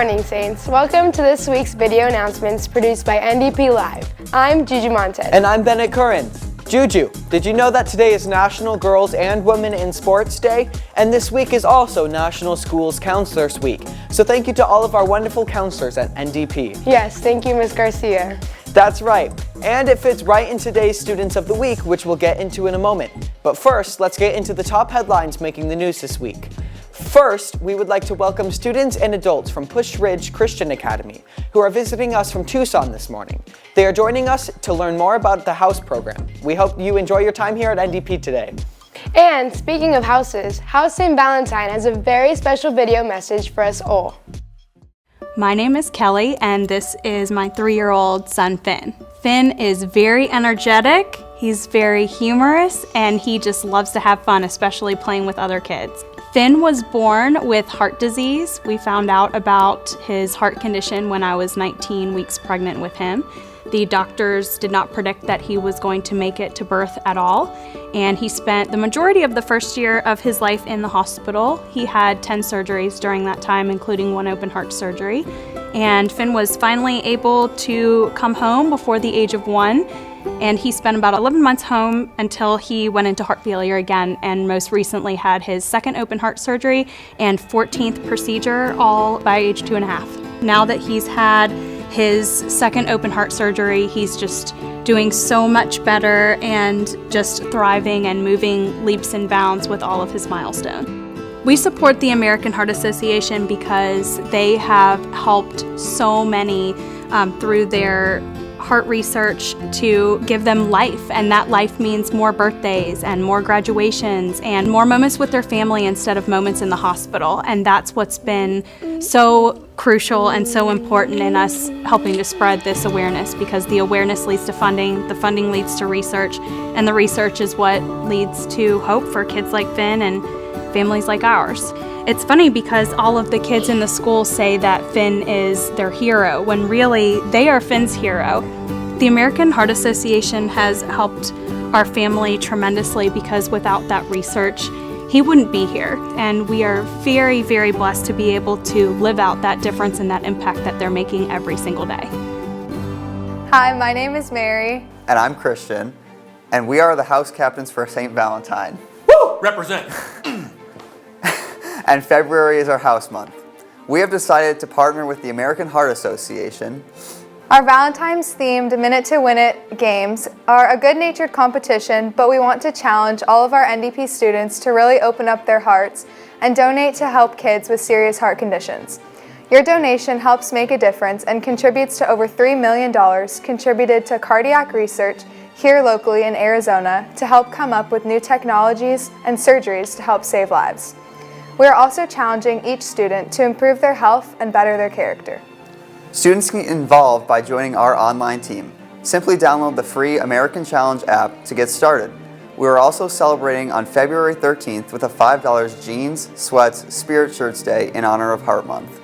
morning, Saints. Welcome to this week's video announcements produced by NDP Live. I'm Juju Montez. And I'm Bennett Curran. Juju, did you know that today is National Girls and Women in Sports Day? And this week is also National Schools Counselors Week. So thank you to all of our wonderful counselors at NDP. Yes, thank you, Ms. Garcia. That's right. And it fits right in today's Students of the Week, which we'll get into in a moment. But first, let's get into the top headlines making the news this week. First, we would like to welcome students and adults from Pusch Ridge Christian Academy who are visiting us from Tucson this morning. They are joining us to learn more about the house program. We hope you enjoy your time here at NDP today. And speaking of houses, House St. Valentine has a very special video message for us all. My name is Kelly, and this is my 3-year-old son, Finn. Finn is very energetic, he's very humorous, and he just loves to have fun, especially playing with other kids. Finn was born with heart disease. We found out about his heart condition when I was 19 weeks pregnant with him. The doctors did not predict that he was going to make it to birth at all, and he spent the majority of the first year of his life in the hospital. He had 10 surgeries during that time, including 1 open heart surgery, and Finn was finally able to come home before the age of 1, and he spent about 11 months home until he went into heart failure again, and most recently had his 2nd open heart surgery and 14th procedure, all by age 2.5. Now that he's had his 2nd open heart surgery, he's just doing so much better and just thriving and moving leaps and bounds with all of his milestones. We support the American Heart Association because they have helped so many through their heart research to give them life, and that life means more birthdays and more graduations and more moments with their family instead of moments in the hospital. And that's what's been so crucial and so important in us helping to spread this awareness, because the awareness leads to funding, the funding leads to research, and the research is what leads to hope for kids like Finn and families like ours. It's funny because all of the kids in the school say that Finn is their hero, when really they are Finn's hero. The American Heart Association has helped our family tremendously because without that research, he wouldn't be here. And we are very, very blessed to be able to live out that difference and that impact that they're making every single day. Hi, my name is Mary. And I'm Christian, and we are the house captains for St. Valentine. Woo! Represent! And February is our house month. We have decided to partner with the American Heart Association. Our Valentine's themed Minute to Win It games are a good-natured competition, but we want to challenge all of our NDP students to really open up their hearts and donate to help kids with serious heart conditions. Your donation helps make a difference and contributes to over $3 million contributed to cardiac research here locally in Arizona to help come up with new technologies and surgeries to help save lives. We are also challenging each student to improve their health and better their character. Students can get involved by joining our online team. Simply download the free American Challenge app to get started. We are also celebrating on February 13th with a $5 jeans, sweats, spirit shirts day in honor of Heart Month.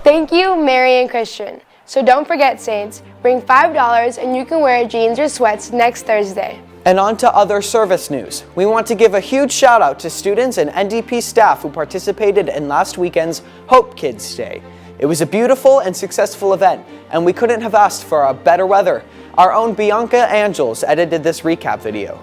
Thank you, Mary and Christian. So don't forget, Saints, bring $5 and you can wear jeans or sweats next Thursday. And on to other service news. We want to give a huge shout out to students and NDP staff who participated in last weekend's HopeKids Day. It was a beautiful and successful event, and we couldn't have asked for a better weather. Our own Bianca Angels edited this recap video.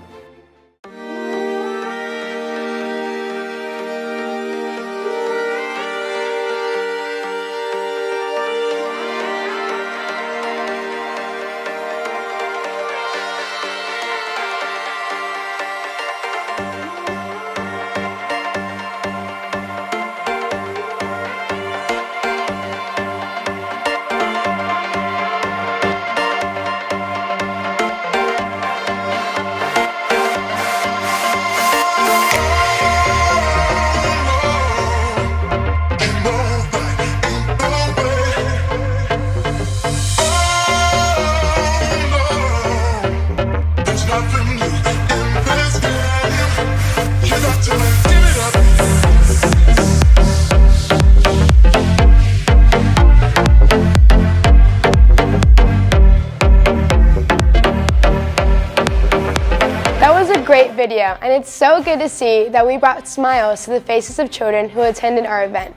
video, and it's so good to see that we brought smiles to the faces of children who attended our event.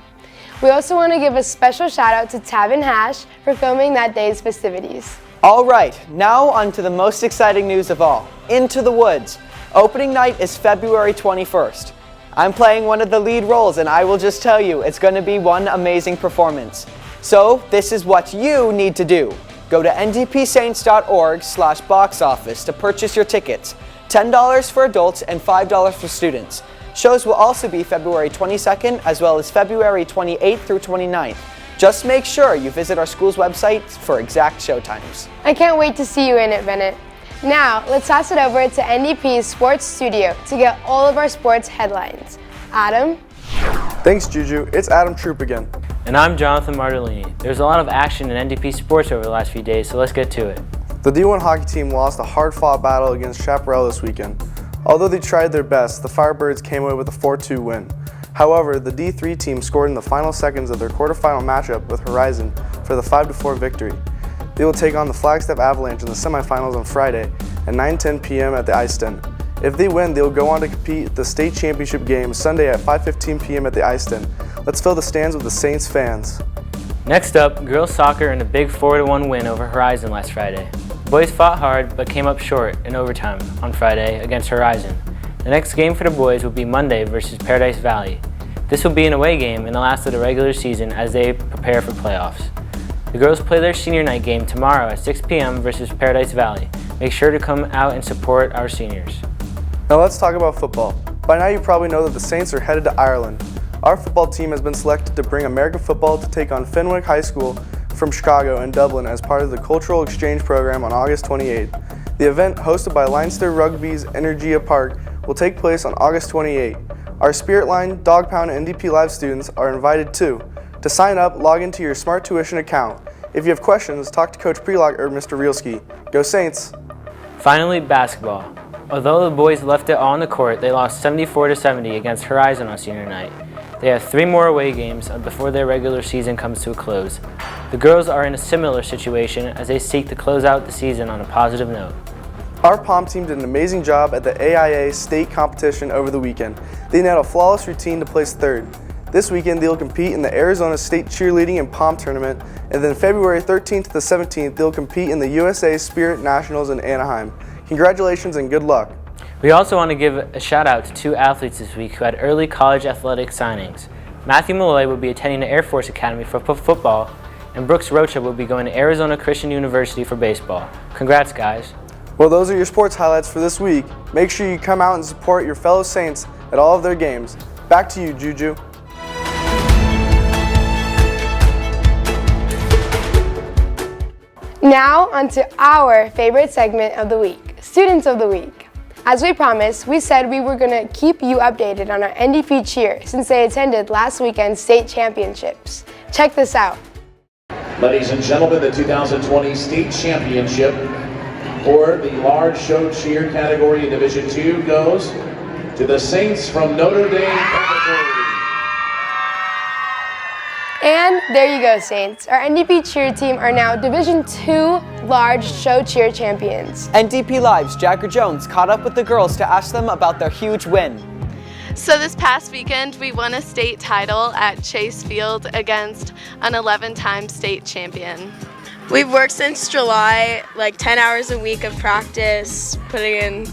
We also want to give a special shout out to Tab and Hash for filming that day's festivities. All right, now on to the most exciting news of all, Into the Woods. Opening night is February 21st. I'm playing one of the lead roles, and I will just tell you, it's going to be one amazing performance. So this is what you need to do. Go to ndpsaints.org/box office to purchase your tickets. $10 for adults and $5 for students. Shows will also be February 22nd as well as February 28th through 29th. Just make sure you visit our school's website for exact show times. I can't wait to see you in it, Bennett. Now, let's toss it over to NDP's Sports Studio to get all of our sports headlines. Adam? Thanks, Juju. It's Adam Trupp again. And I'm Jonathan Martellini. There's a lot of action in NDP Sports over the last few days, so let's get to it. The D1 hockey team lost a hard-fought battle against Chaparral this weekend. Although they tried their best, the Firebirds came away with a 4-2 win. However, the D3 team scored in the final seconds of their quarterfinal matchup with Horizon for the 5-4 victory. They will take on the Flagstaff Avalanche in the semifinals on Friday at 9:10 p.m. at the Ice Den. If they win, they will go on to compete at the state championship game Sunday at 5:15 p.m. at the Ice Den. Let's fill the stands with the Saints fans. Next up, girls soccer in a big 4-1 win over Horizon last Friday. The boys fought hard but came up short in overtime on Friday against Horizon. The next game for the boys will be Monday versus Paradise Valley. This will be an away game in the last of the regular season as they prepare for playoffs. The girls play their senior night game tomorrow at 6 p.m. versus Paradise Valley. Make sure to come out and support our seniors. Now let's talk about football. By now you probably know that the Saints are headed to Ireland. Our football team has been selected to bring American football to take on Fenwick High School from Chicago and Dublin as part of the Cultural Exchange Program on August 28th. The event, hosted by Leinster Rugby's Energia Park, will take place on August 28th. Our Spirit Line, Dog Pound, and NDP Live students are invited too. To sign up, log into your Smart Tuition account. If you have questions, talk to Coach Prelock or Mr. Rielski. Go Saints! Finally, basketball. Although the boys left it all on the court, they lost 74-70 against Horizon on senior night. They have 3 more away games before their regular season comes to a close. The girls are in a similar situation as they seek to close out the season on a positive note. Our POM team did an amazing job at the AIA state competition over the weekend. They nailed a flawless routine to place 3rd. This weekend they'll compete in the Arizona State Cheerleading and POM Tournament, and then February 13th to the 17th they'll compete in the USA Spirit Nationals in Anaheim. Congratulations and good luck. We also want to give a shout out to 2 athletes this week who had early college athletic signings. Matthew Malloy will be attending the Air Force Academy for football, and Brooks Rocha will be going to Arizona Christian University for baseball. Congrats, guys. Well, those are your sports highlights for this week. Make sure you come out and support your fellow Saints at all of their games. Back to you, Juju. Now, onto our favorite segment of the week, Students of the Week. As we promised, we said we were going to keep you updated on our NDP cheer since they attended last weekend's state championships. Check this out. Ladies and gentlemen, the 2020 state championship for the large show cheer category in Division II goes to the Saints from Notre Dame. And there you go, Saints. Our NDP cheer team are now Division II large show cheer champions. NDP Live's Jagger Jones caught up with the girls to ask them about their huge win. So this past weekend, we won a state title at Chase Field against an 11-time state champion. We've worked since July, like 10 hours a week of practice, putting in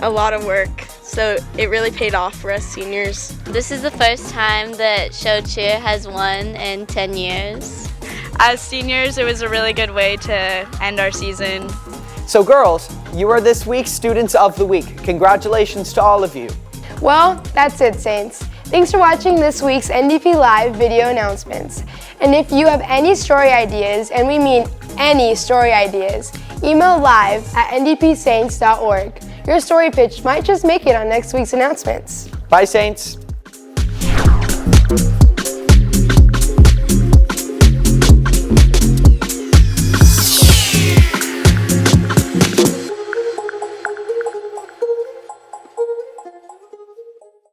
a lot of work. So it really paid off for us seniors. This is the first time that show cheer has won in 10 years. As seniors, it was a really good way to end our season. So girls, you are this week's Students of the Week. Congratulations to all of you. Well, that's it, Saints. Thanks for watching this week's NDP Live video announcements. And if you have any story ideas, and we mean any story ideas, email live@ndpsaints.org. Your story pitch might just make it on next week's announcements. Bye, Saints.